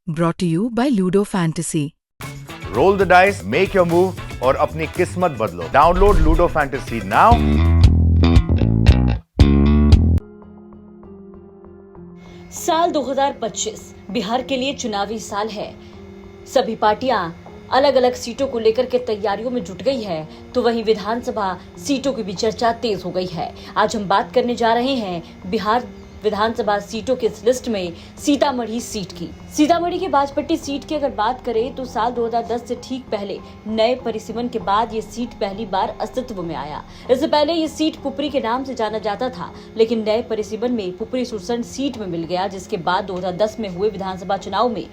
Brought to you by Ludo Fantasy. Roll the dice, make your move और अपनी किस्मत बदलो। Download Ludo fantasy now. साल 2025 बिहार के लिए चुनावी साल है। सभी पार्टियां अलग अलग सीटों को लेकर के तैयारियों में जुट गई है, तो वहीं विधानसभा सीटों की भी चर्चा तेज हो गई है। आज हम बात करने जा रहे हैं बिहार विधानसभा सीटों की इस लिस्ट में सीतामढ़ी सीट की। सीतामढ़ी की बाजपट्टी सीट की अगर बात करें तो साल 2010 से ठीक पहले नए परिसीमन के बाद ये सीट पहली बार अस्तित्व में आया। इससे पहले ये सीट पुपरी के नाम से जाना जाता था, लेकिन नए परिसीमन में पुपरी सुरसंड सीट में मिल गया, जिसके बाद 2010 में हुए विधानसभा चुनाव में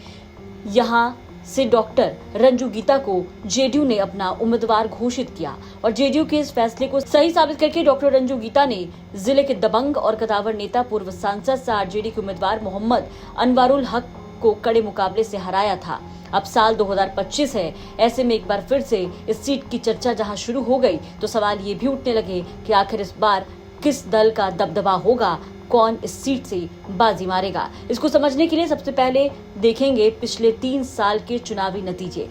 यहाँ से डॉक्टर रंजू गीता को जेडीयू ने अपना उम्मीदवार घोषित किया और जेडीयू के इस फैसले को सही साबित करके डॉक्टर रंजू गीता ने जिले के दबंग और कदावर नेता पूर्व सांसद से आरजेडी के उम्मीदवार मोहम्मद अनवारुल हक को कड़े मुकाबले से हराया था। अब साल 2025 है, ऐसे में एक बार फिर से इस सीट की चर्चा जहां शुरू हो गई तो सवाल ये भी उठने लगे कि आखिर इस बार किस दल का दबदबा होगा, कौन इस सीट से बाजी मारेगा। इसको समझने के लिए सबसे पहले देखेंगे पिछले 3 साल के चुनावी नतीजे।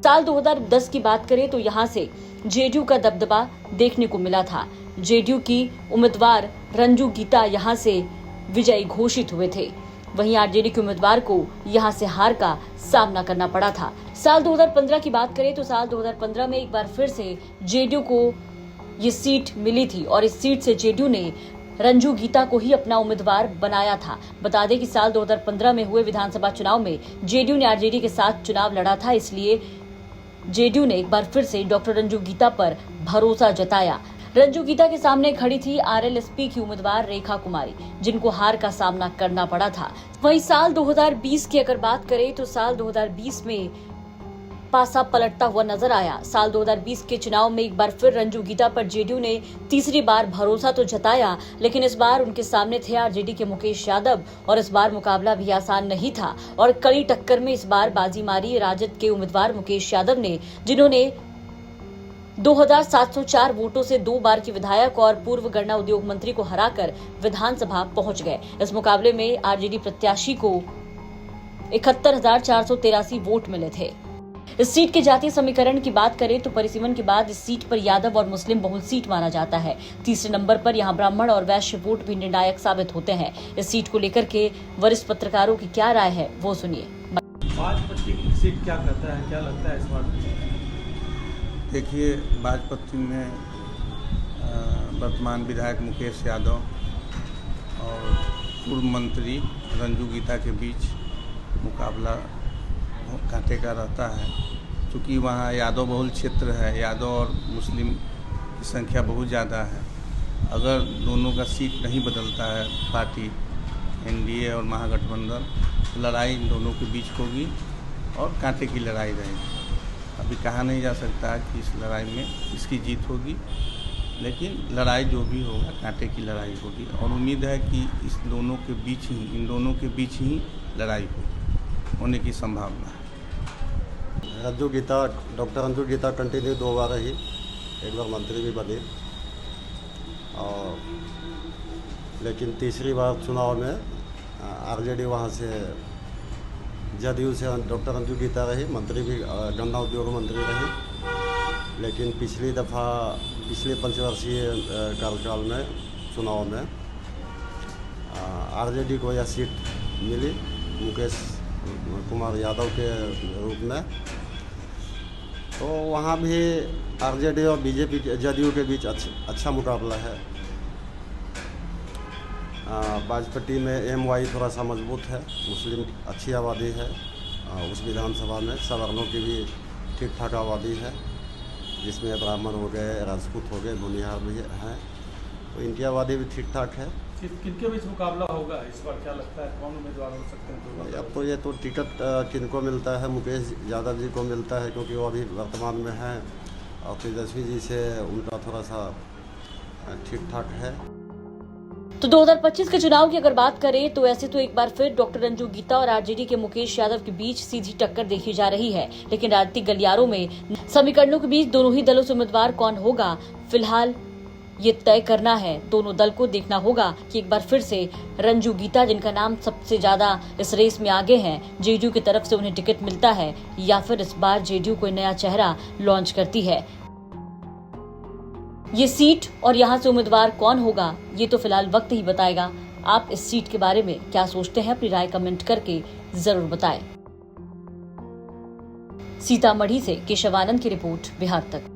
साल 2010 की बात करें तो यहां से जेडीयू का दबदबा देखने को मिला था। जेडीयू की उम्मीदवार रंजू गीता यहां से विजयी घोषित हुए थे, वहीं आरजेडी के उम्मीदवार को यहां से हार का सामना करना पड़ा था। साल 2015 की बात करें तो साल 2015 में एक बार फिर से जेडीयू को ये सीट मिली थी और इस सीट से जेडीयू ने रंजू गीता को ही अपना उम्मीदवार बनाया था। बता दें कि साल 2015 में हुए विधानसभा चुनाव में जेडीयू ने आरजेडी के साथ चुनाव लड़ा था, इसलिए जेडीयू ने एक बार फिर से डॉक्टर रंजू गीता पर भरोसा जताया। रंजू गीता के सामने खड़ी थी आरएलएसपी की उम्मीदवार रेखा कुमारी, जिनको हार का सामना करना पड़ा था। वहीं साल 2020 की अगर बात करें तो साल 2020 में पासा पलटता हुआ नजर आया। साल 2020 के चुनाव में एक बार फिर रंजू गीता पर जेडीयू ने तीसरी बार भरोसा तो जताया, लेकिन इस बार उनके सामने थे आरजेडी के मुकेश यादव और इस बार मुकाबला भी आसान नहीं था और कड़ी टक्कर में इस बार बाजी मारी राजद के उम्मीदवार मुकेश यादव ने, जिन्होंने 2704 वोटों से 2 बार की विधायक और पूर्व गन्ना उद्योग मंत्री को हराकर विधानसभा पहुंच गए। इस मुकाबले में आरजेडी प्रत्याशी को 71,483 वोट मिले थे। इस सीट के जातीय समीकरण की बात करें तो परिसीमन के बाद इस सीट पर यादव और मुस्लिम बहुल सीट माना जाता है। तीसरे नंबर पर यहां ब्राह्मण और वैश्य वोट भी निर्णायक साबित होते हैं। इस सीट को लेकर के वरिष्ठ पत्रकारों की क्या राय है, वो सुनिए। बाजपट्टी की सीट क्या कहता है, क्या लगता है इस बार? देखिए, बाजपट्टी में वर्तमान विधायक मुकेश यादव और पूर्व मंत्री रंजू गीता के बीच मुकाबला कांटे का रहता है, क्योंकि वहाँ यादव बहुल क्षेत्र है, यादव और मुस्लिम की संख्या बहुत ज़्यादा है। अगर दोनों का सीट नहीं बदलता है पार्टी एनडीए और महागठबंधन, तो लड़ाई इन दोनों के बीच होगी और कांटे की लड़ाई रहेगी। अभी कहा नहीं जा सकता कि इस लड़ाई में इसकी जीत होगी, लेकिन लड़ाई जो भी होगा कांटे की लड़ाई होगी और उम्मीद है कि इस दोनों के बीच ही इन दोनों के बीच ही लड़ाई होने की संभावना है। रंजू गीता, डॉक्टर रंजू गीता कंटिन्यू 2 बार रही, एक बार मंत्री भी बनी और लेकिन तीसरी बार चुनाव में आरजेडी वहाँ से जदयू से डॉक्टर रंजू गीता रही, मंत्री भी गन्ना उद्योग मंत्री रही, लेकिन पिछले पंचवर्षीय कार्यकाल में चुनाव में आरजेडी को यह सीट मिली मुकेश कुमार यादव के रूप में। तो वहाँ भी आरजेडी और बीजेपी जदयू के बीच अच्छा मुकाबला है। बाजपट्टी में एमवाई थोड़ा सा मजबूत है, मुस्लिम अच्छी आबादी है, उस विधानसभा में सवर्णों की भी ठीक ठाक आबादी है, जिसमें ब्राह्मण हो गए, राजपूत हो गए, भुनिहार भी हैं, तो इनकी आबादी भी ठीक ठाक है। किनके बीच मुकाबला होगा इस बार, क्या लगता है कौन उम्मीदवार हो सकते हैं? अब तो ये तो टिकट किनको मिलता है, मुकेश यादव जी को मिलता है क्योंकि वो अभी वर्तमान में हैं और तेजस्वी जी से उनका थोड़ा सा ठीक ठाक है। तो 2025 के चुनाव की अगर बात करें तो ऐसे तो एक बार फिर डॉक्टर रंजू गीता और आरजेडी के मुकेश यादव के बीच सीधी टक्कर देखी जा रही है, लेकिन राजनीतिक गलियारों में समीकरणों के बीच दोनों ही दलों से उम्मीदवार कौन होगा, फिलहाल ये तय करना है, दोनों दल को देखना होगा कि एक बार फिर से रंजू गीता, जिनका नाम सबसे ज्यादा इस रेस में आगे हैं, जेडीयू की तरफ से उन्हें टिकट मिलता है या फिर इस बार जेडीयू कोई नया चेहरा लॉन्च करती है। ये सीट और यहाँ से उम्मीदवार कौन होगा, ये तो फिलहाल वक्त ही बताएगा। आप इस सीट के बारे में क्या सोचते हैं, अपनी राय कमेंट करके जरूर बताएं। सीतामढ़ी से केशवानंद की रिपोर्ट, बिहार तक।